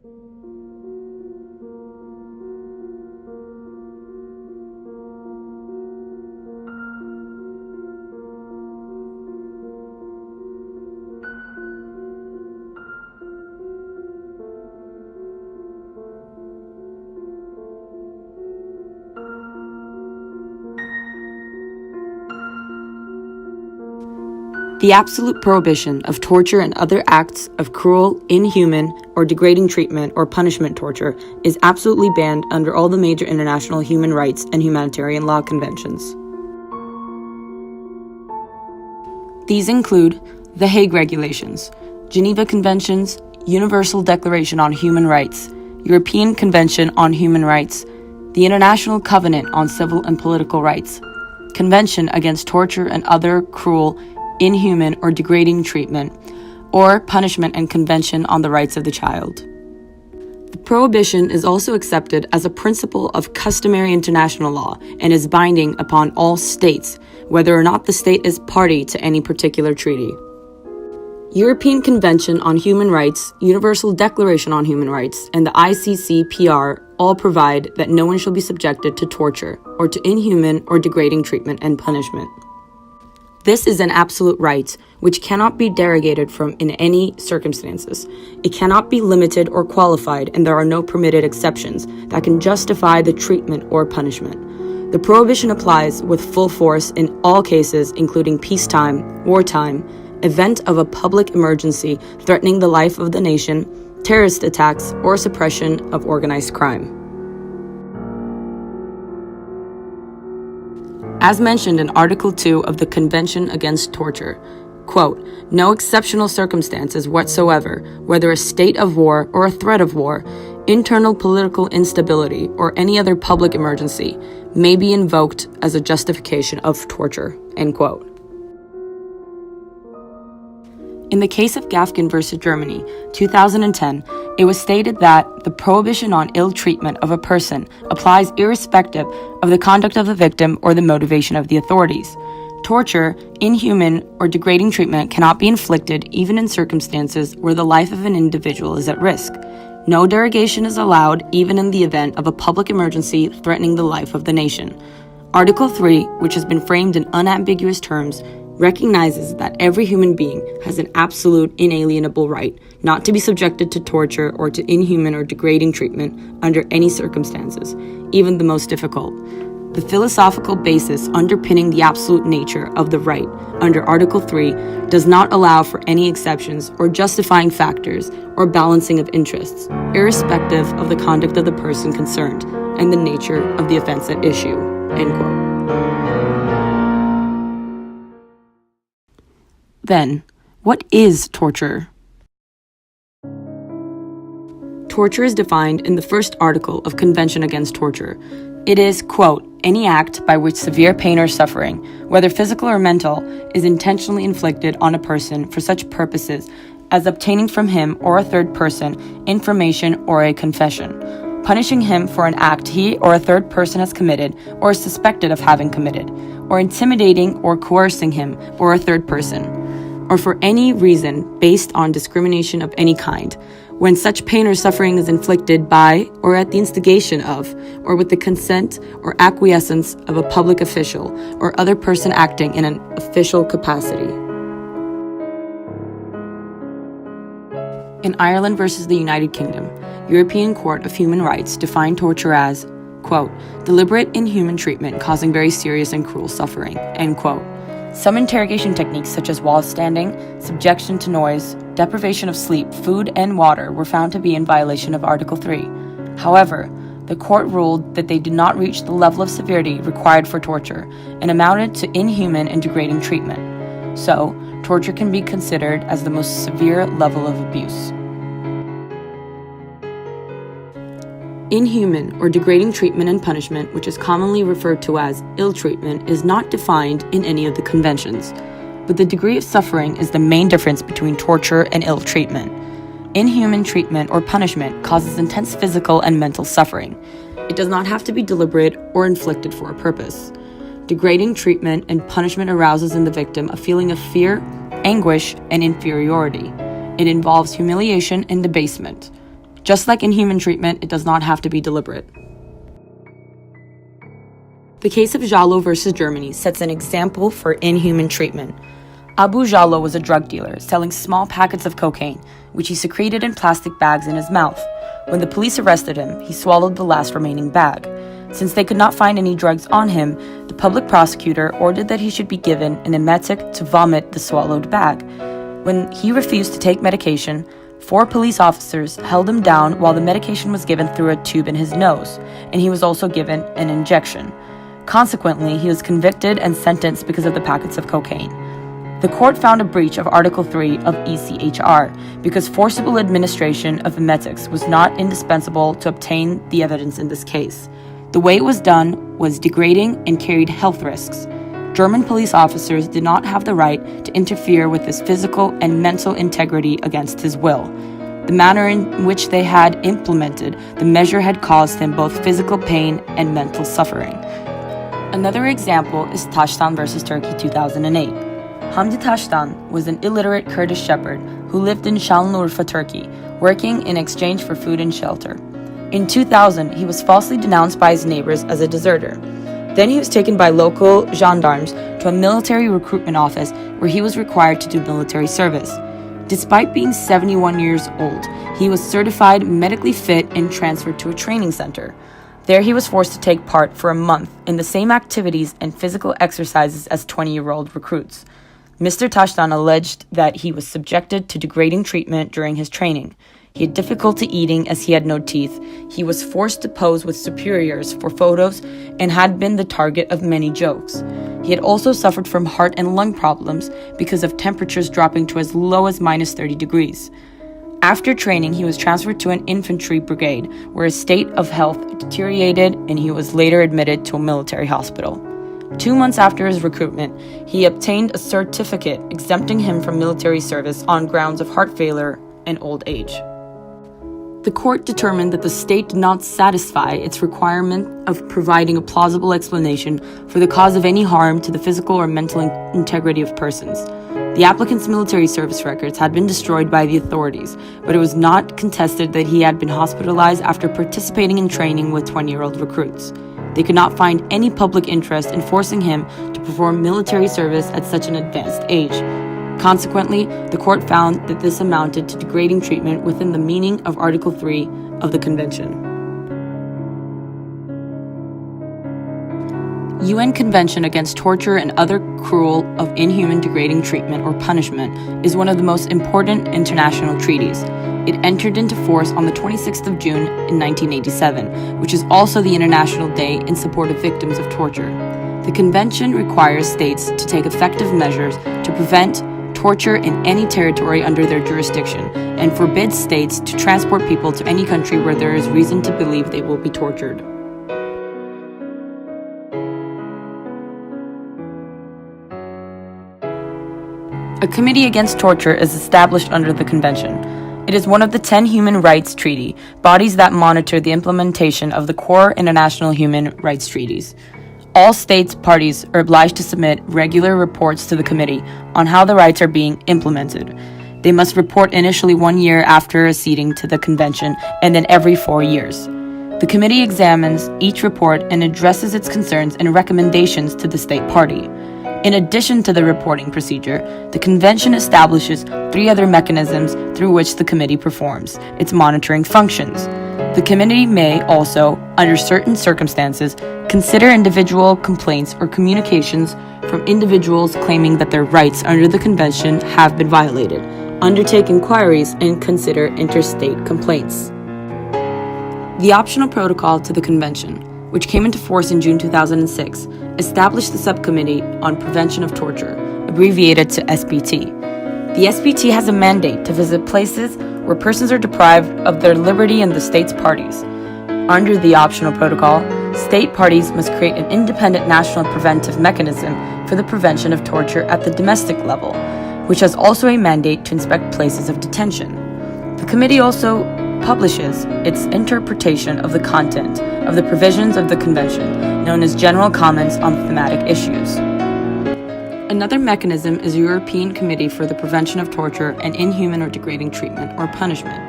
The absolute prohibition of torture and other acts of cruel, inhuman, or degrading treatment or punishment torture is absolutely banned under all the major international human rights and humanitarian law conventions. These include the Hague Regulations, Geneva Conventions, Universal Declaration on Human Rights, European Convention on Human Rights, the International Covenant on Civil and Political Rights, Convention Against Torture and Other Cruel, Inhuman, or Degrading Treatment, or Punishment and Convention on the Rights of the Child. The prohibition is also accepted as a principle of customary international law and is binding upon all states, whether or not the state is party to any particular treaty. European Convention on Human Rights, Universal Declaration on Human Rights, and the ICCPR all provide that no one shall be subjected to torture or to inhuman or degrading treatment and punishment. This is an absolute right, which cannot be derogated from in any circumstances. It cannot be limited or qualified, and there are no permitted exceptions that can justify the treatment or punishment. The prohibition applies with full force in all cases, including peacetime, wartime, event of a public emergency threatening the life of the nation, terrorist attacks, or suppression of organized crime. As mentioned in Article 2 of the Convention Against Torture, quote, "No exceptional circumstances whatsoever, whether a state of war or a threat of war, internal political instability, or any other public emergency, may be invoked as a justification of torture," end quote. In the case of Gafgen versus Germany, 2010, it was stated that the prohibition on ill treatment of a person applies irrespective of the conduct of the victim or the motivation of the authorities. Torture, inhuman, or degrading treatment cannot be inflicted even in circumstances where the life of an individual is at risk. No derogation is allowed even in the event of a public emergency threatening the life of the nation. Article 3, which has been framed in unambiguous terms, recognizes that every human being has an absolute inalienable right not to be subjected to torture or to inhuman or degrading treatment under any circumstances, even the most difficult. The philosophical basis underpinning the absolute nature of the right under Article 3 does not allow for any exceptions or justifying factors or balancing of interests, irrespective of the conduct of the person concerned and the nature of the offense at issue, end quote. Then, what is torture? Torture is defined in the first article of Convention Against Torture. It is, quote, "any act by which severe pain or suffering, whether physical or mental, is intentionally inflicted on a person for such purposes as obtaining from him or a third person information or a confession, punishing him for an act he or a third person has committed or is suspected of having committed, or intimidating or coercing him or a third person, or for any reason based on discrimination of any kind, when such pain or suffering is inflicted by or at the instigation of or with the consent or acquiescence of a public official or other person acting in an official capacity." In Ireland versus the United Kingdom, European Court of Human Rights defined torture as, quote, "deliberate inhuman treatment causing very serious and cruel suffering," end quote. Some interrogation techniques such as wall standing, subjection to noise, deprivation of sleep, food, and water were found to be in violation of Article 3. However, the court ruled that they did not reach the level of severity required for torture and amounted to inhuman and degrading treatment. So, torture can be considered as the most severe level of abuse. Inhuman or degrading treatment and punishment, which is commonly referred to as ill treatment, is not defined in any of the conventions, but the degree of suffering is the main difference between torture and ill treatment. Inhuman treatment or punishment causes intense physical and mental suffering. It does not have to be deliberate or inflicted for a purpose. Degrading treatment and punishment arouses in the victim a feeling of fear, anguish, and inferiority. It involves humiliation and debasement. Just like inhuman treatment, it does not have to be deliberate. The case of Jallo versus Germany sets an example for inhuman treatment. Abu Jallo was a drug dealer selling small packets of cocaine, which he secreted in plastic bags in his mouth. When the police arrested him, he swallowed the last remaining bag. Since they could not find any drugs on him, the public prosecutor ordered that he should be given an emetic to vomit the swallowed bag. When he refused to take medication, 4 police officers held him down while the medication was given through a tube in his nose, and he was also given an injection. Consequently, he was convicted and sentenced because of the packets of cocaine. The court found a breach of Article 3 of ECHR because forcible administration of emetics was not indispensable to obtain the evidence in this case. The way it was done was degrading and carried health risks. German police officers did not have the right to interfere with his physical and mental integrity against his will. The manner in which they had implemented the measure had caused him both physical pain and mental suffering. Another example is Taştan versus Turkey 2008. Hamdi Taştan was an illiterate Kurdish shepherd who lived in Şanlıurfa, Turkey, working in exchange for food and shelter. In 2000, he was falsely denounced by his neighbors as a deserter. Then he was taken by local gendarmes to a military recruitment office where he was required to do military service. Despite being 71 years old, he was certified medically fit and transferred to a training center. There he was forced to take part for a month in the same activities and physical exercises as 20-year-old recruits. Mr. Taştan alleged that he was subjected to degrading treatment during his training. He had difficulty eating as he had no teeth. He was forced to pose with superiors for photos and had been the target of many jokes. He had also suffered from heart and lung problems because of temperatures dropping to as low as minus 30 degrees. After training, he was transferred to an infantry brigade, where his state of health deteriorated and he was later admitted to a military hospital. 2 months after his recruitment, he obtained a certificate exempting him from military service on grounds of heart failure and old age. The court determined that the state did not satisfy its requirement of providing a plausible explanation for the cause of any harm to the physical or mental integrity of persons. The applicant's military service records had been destroyed by the authorities, but it was not contested that he had been hospitalized after participating in training with 20-year-old recruits. They could not find any public interest in forcing him to perform military service at such an advanced age. Consequently, the court found that this amounted to degrading treatment within the meaning of Article 3 of the Convention. UN Convention Against Torture and Other Cruel of Inhuman Degrading Treatment or Punishment is one of the most important international treaties. It entered into force on the 26th of June in 1987, which is also the International Day in support of victims of torture. The convention requires states to take effective measures to prevent torture in any territory under their jurisdiction and forbids states to transport people to any country where there is reason to believe they will be tortured. A committee against torture is established under the convention. It is one of the 10 human rights treaty bodies that monitor the implementation of the core international human rights treaties. All states parties are obliged to submit regular reports to the committee on how the rights are being implemented. They must report initially 1 year after acceding to the convention and then every 4 years. The committee examines each report and addresses its concerns and recommendations to the state party. In addition to the reporting procedure, the convention establishes 3 other mechanisms through which the committee performs its monitoring functions. The committee may also, under certain circumstances, consider individual complaints or communications from individuals claiming that their rights under the convention have been violated, undertake inquiries, and consider interstate complaints. The optional protocol to the convention, which came into force in June 2006, established the Subcommittee on Prevention of Torture, abbreviated to SPT. The SPT has a mandate to visit places where persons are deprived of their liberty in the state's parties. Under the optional protocol, state parties must create an independent national preventive mechanism for the prevention of torture at the domestic level, which has also a mandate to inspect places of detention. The committee also publishes its interpretation of the content of the provisions of the convention, known as general comments on thematic issues. Another mechanism is the European Committee for the Prevention of Torture and Inhuman or Degrading Treatment or Punishment.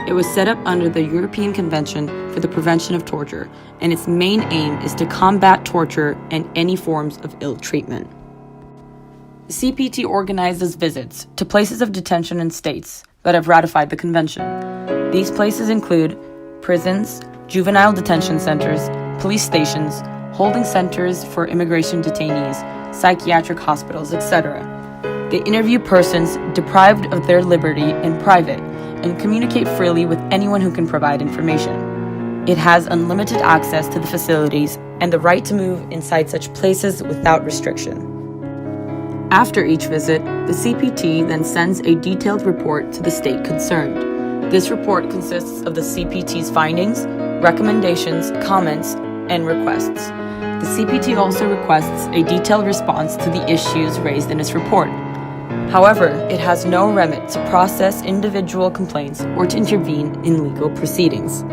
It was set up under the European Convention for the Prevention of Torture, and its main aim is to combat torture and any forms of ill treatment. The CPT organizes visits to places of detention in states that have ratified the convention. These places include prisons, juvenile detention centers, police stations, holding centers for immigration detainees, psychiatric hospitals, etc. They interview persons deprived of their liberty in private and communicate freely with anyone who can provide information. It has unlimited access to the facilities and the right to move inside such places without restriction. After each visit, the CPT then sends a detailed report to the state concerned. This report consists of the CPT's findings, recommendations, comments, and requests. The CPT also requests a detailed response to the issues raised in its report. However, it has no remit to process individual complaints or to intervene in legal proceedings.